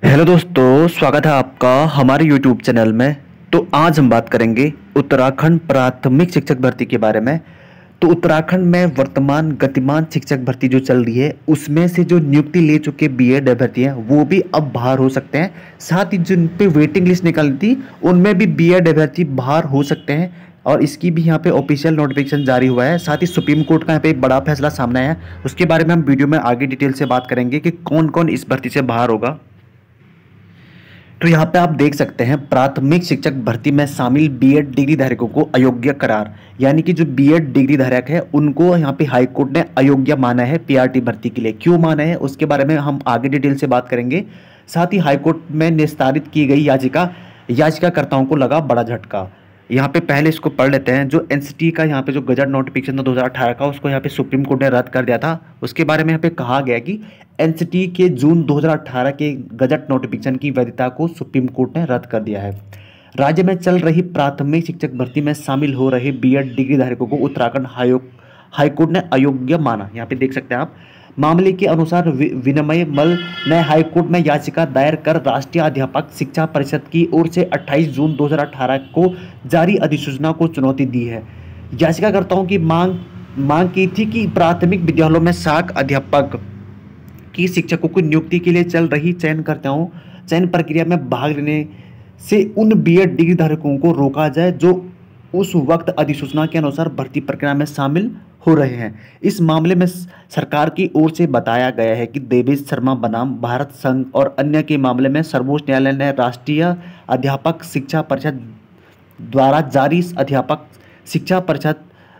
Hello दोस्तों, स्वागत है आपका हमारे यूट्यूब चैनल में। तो आज हम बात करेंगे उत्तराखंड प्राथमिक शिक्षक भर्ती के बारे में। तो उत्तराखंड में वर्तमान गतिमान शिक्षक भर्ती जो चल रही है उसमें से जो नियुक्ति ले चुके बीएड अभ्यर्थी हैं वो भी अब बाहर हो सकते हैं। साथ ही जिन पे वेटिंग लिस्ट निकाली थी उनमें भी बीएड अभ्यर्थी बाहर हो सकते हैं और इसकी भी यहाँ पे ऑफिशियल नोटिफिकेशन जारी हुआ है। साथ ही सुप्रीम कोर्ट का यहाँ पे एक बड़ा फैसला सामने आया है, उसके बारे में हम वीडियो में आगे डिटेल से बात करेंगे कि कौन कौन इस भर्ती से बाहर होगा। तो यहाँ पे आप देख सकते हैं प्राथमिक शिक्षक भर्ती में शामिल बीएड डिग्री धारकों को अयोग्य करार, यानी कि जो बीएड डिग्री धारक है उनको यहाँ पे हाई कोर्ट ने अयोग्य माना है पीआरटी भर्ती के लिए। क्यों माना है उसके बारे में हम आगे डिटेल से बात करेंगे। साथ ही हाई कोर्ट में निस्तारित की गई याचिकाकर्ताओं को लगा बड़ा झटका। यहाँ पे पहले इसको पढ़ लेते हैं। जो एनसीटी का यहाँ पे जो गजट नोटिफिकेशन था 2018 का, उसको यहाँ पे सुप्रीम कोर्ट ने रद्द कर दिया था। उसके बारे में यहाँ पे कहा गया कि एनसीटी के जून 2018 के गजट नोटिफिकेशन की वैधता को सुप्रीम कोर्ट ने रद्द कर दिया है। राज्य में चल रही प्राथमिक शिक्षक भर्ती में शामिल हो रहे बीएड डिग्री धारकों को उत्तराखंड हाईकोर्ट ने अयोग्य माना। यहाँ पे देख सकते हैं आप। मामले के अनुसार विनमय मल ने हाईकोर्ट में याचिका दायर कर राष्ट्रीय अध्यापक शिक्षा परिषद की ओर से 28 जून 2018 को जारी अधिसूचना को चुनौती दी है। याचिकाकर्ताओं की मांग की थी कि प्राथमिक विद्यालयों में सहायक अध्यापक की शिक्षकों की नियुक्ति के लिए चल रही चयन प्रक्रिया में भाग लेने से उन बीएड डिग्री धारकों को रोका जाए जो उस वक्त अधिसूचना के अनुसार भर्ती प्रक्रिया में शामिल हो रहे हैं। इस मामले में सरकार की ओर से बताया गया है कि देवेश शर्मा बनाम भारत संघ और अन्य के मामले में सर्वोच्च न्यायालय ने राष्ट्रीय अध्यापक शिक्षा परिषद द्वारा जारी अध्यापक शिक्षा परिषद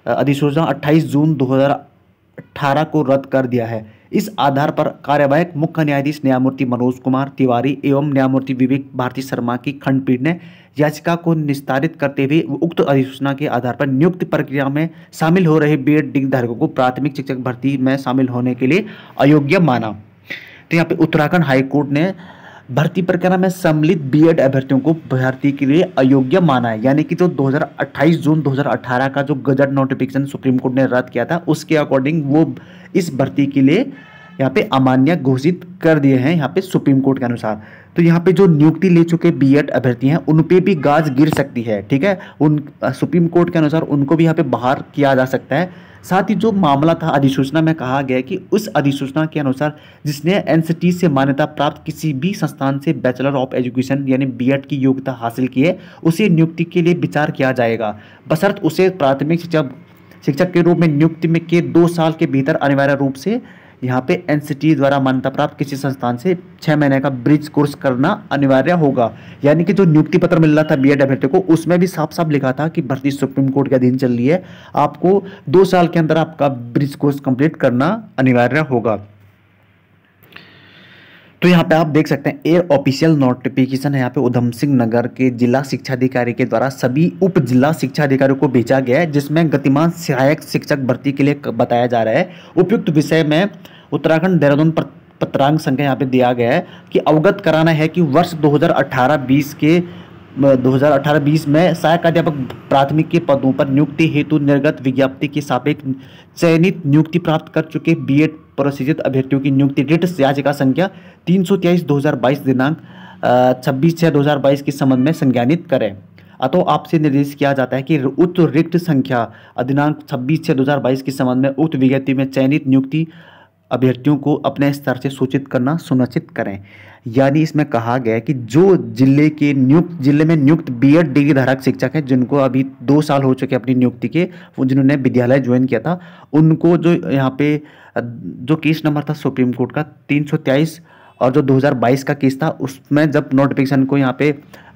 अधिसूचना 28 जून 2018 को रद्द कर दिया है। इस आधार पर कार्यवाहक मुख्य न्यायाधीश न्यायमूर्ति मनोज कुमार तिवारी एवं न्यायमूर्ति विवेक भारती शर्मा की खंडपीठ ने याचिका को निस्तारित करते हुए उक्त अधिसूचना के आधार पर नियुक्ति प्रक्रिया में शामिल हो रहे बीएड डिग्री धारकों को प्राथमिक शिक्षक भर्ती में शामिल होने के लिए अयोग्य माना। तो यहाँ पे उत्तराखंड हाईकोर्ट ने भर्ती प्रक्रिया में सम्मिलित बीएड अभ्यर्थियों को भर्ती के लिए अयोग्य माना है, यानी कि जो 28 जून 2018 का जो गजट नोटिफिकेशन सुप्रीम कोर्ट ने रद्द किया था उसके अकॉर्डिंग वो इस भर्ती के लिए यहाँ पे अमान्य घोषित कर दिए हैं यहाँ पे सुप्रीम कोर्ट के अनुसार। तो यहाँ पे जो नियुक्ति ले चुके बीएड अभ्यर्थी हैं उन पे भी गाज गिर सकती है, ठीक है। सुप्रीम कोर्ट के अनुसार उनको भी यहाँ पे बाहर किया जा सकता है। साथ ही जो मामला था अधिसूचना में कहा गया कि उस अधिसूचना के अनुसार जिसने एनसीटी से मान्यता प्राप्त किसी भी संस्थान से बैचलर ऑफ एजुकेशन यानी बीएड की योग्यता हासिल की है उसे नियुक्ति के लिए विचार किया जाएगा, बशर्त उसे प्राथमिक शिक्षक के रूप में नियुक्ति में के 2 साल के भीतर अनिवार्य रूप से यहाँ पे एनसीटी द्वारा मान्यता प्राप्त किसी संस्थान से 6 महीने का ब्रिज कोर्स करना अनिवार्य होगा। यानी कि जो नियुक्ति पत्र मिल रहा था बीएड अभ्यर्थी को उसमें भी साफ साफ लिखा था कि भर्ती सुप्रीम कोर्ट के अधीन चल रही है, आपको 2 साल के अंदर आपका ब्रिज कोर्स कंप्लीट करना अनिवार्य होगा। तो यहाँ पे आप देख सकते हैं एयर ऑफिशियल नोटिफिकेशन है यहाँ पे उधम सिंह नगर के जिला शिक्षा अधिकारी के द्वारा सभी उप जिला शिक्षा अधिकारियों को भेजा गया है, जिसमें गतिमान सहायक शिक्षक भर्ती के लिए बताया जा रहा है। उपयुक्त विषय में उत्तराखंड देहरादून पत्रांग संख्या यहाँ पे दिया गया है कि अवगत कराना है कि वर्ष 2018-20 में सहायक अध्यापक प्राथमिक के पदों पर नियुक्ति हेतु निर्गत विज्ञप्ति के सापेक्ष चयनित नियुक्ति प्राप्त कर चुके बीएड प्रशिक्षित अभ्यर्थियों की नियुक्ति रिट याचिका संख्या 323/2022 दिनांक 26/6/2022 के संबंध में संज्ञानित करें। अतः आपसे निर्देश किया जाता है कि उक्त रिक्त संख्या दिनांक 26/6/2022 के संबंध में उक्त विज्ञप्ति में चयनित नियुक्ति अभ्यर्थियों को अपने स्तर से सूचित करना सुनिश्चित करें। यानी इसमें कहा गया है कि जो जिले में नियुक्त बीएड डिग्री धारक शिक्षक हैं जिनको अभी 2 साल हो चुके अपनी नियुक्ति के, वो जिन्होंने विद्यालय ज्वाइन किया था उनको जो यहाँ पे जो केस नंबर था सुप्रीम कोर्ट का 323 और जो 2022 का केस था उसमें जब नोटिफिकेशन को यहाँ पे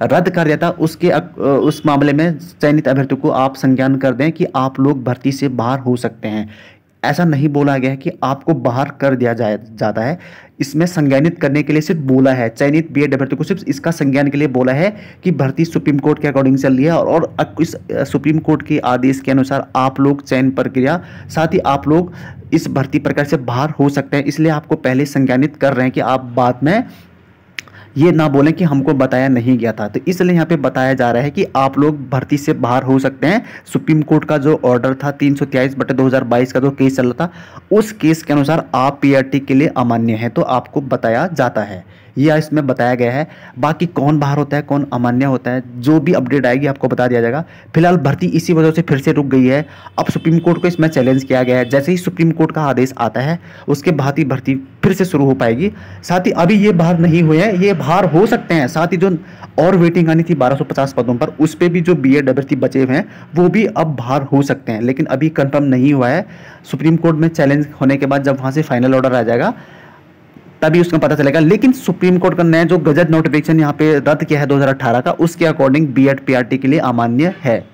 रद्द कर दिया था उस मामले में चयनित अभ्यर्थियों को आप संज्ञान कर दें कि आप लोग भर्ती से बाहर हो सकते हैं। ऐसा नहीं बोला गया है कि आपको बाहर कर दिया जाता है। इसमें संज्ञानित करने के लिए सिर्फ बोला है, चयनित बीएड अभ्यर्थी को सिर्फ इसका संज्ञान के लिए बोला है कि भर्ती सुप्रीम कोर्ट के अकॉर्डिंग चल रही है और इस सुप्रीम कोर्ट के आदेश के अनुसार आप लोग चयन प्रक्रिया साथ ही आप लोग इस भर्ती प्रक्रिया से बाहर हो सकते हैं। इसलिए आपको पहले संज्ञानित कर रहे हैं कि आप बाद में ये ना बोलें कि हमको बताया नहीं गया था। तो इसलिए यहाँ पे बताया जा रहा है कि आप लोग भर्ती से बाहर हो सकते हैं। सुप्रीम कोर्ट का जो ऑर्डर था 323/2022 का जो केस चल रहा था उस केस के अनुसार आप पीआरटी के लिए अमान्य है, तो आपको बताया जाता है। यह इसमें बताया गया है। बाकी कौन बाहर होता है, कौन अमान्य होता है, जो भी अपडेट आएगी आपको बता दिया जाएगा। फिलहाल भर्ती इसी वजह से फिर से रुक गई है। अब सुप्रीम कोर्ट को इसमें चैलेंज किया गया है। जैसे ही सुप्रीम कोर्ट का आदेश आता है उसके बाद ही भर्ती फिर से शुरू हो पाएगी। साथ ही अभी ये बाहर नहीं हुए हैं, ये बाहर हो सकते हैं। साथ ही जो और वेटिंग आनी थी 1250 पदों पर, उस पर भी जो बीएड अभ्यर्थी बचे हुए हैं वो भी अब बाहर हो सकते हैं, लेकिन अभी कंफर्म नहीं हुआ है। सुप्रीम कोर्ट में चैलेंज होने के बाद जब वहाँ से फाइनल ऑर्डर आ जाएगा तभी उसका पता चलेगा। लेकिन सुप्रीम कोर्ट का नया जो गजट नोटिफिकेशन यहाँ पे रद्द किया है 2018 का, उसके अकॉर्डिंग बीएड पीआरटी के लिए अमान्य है।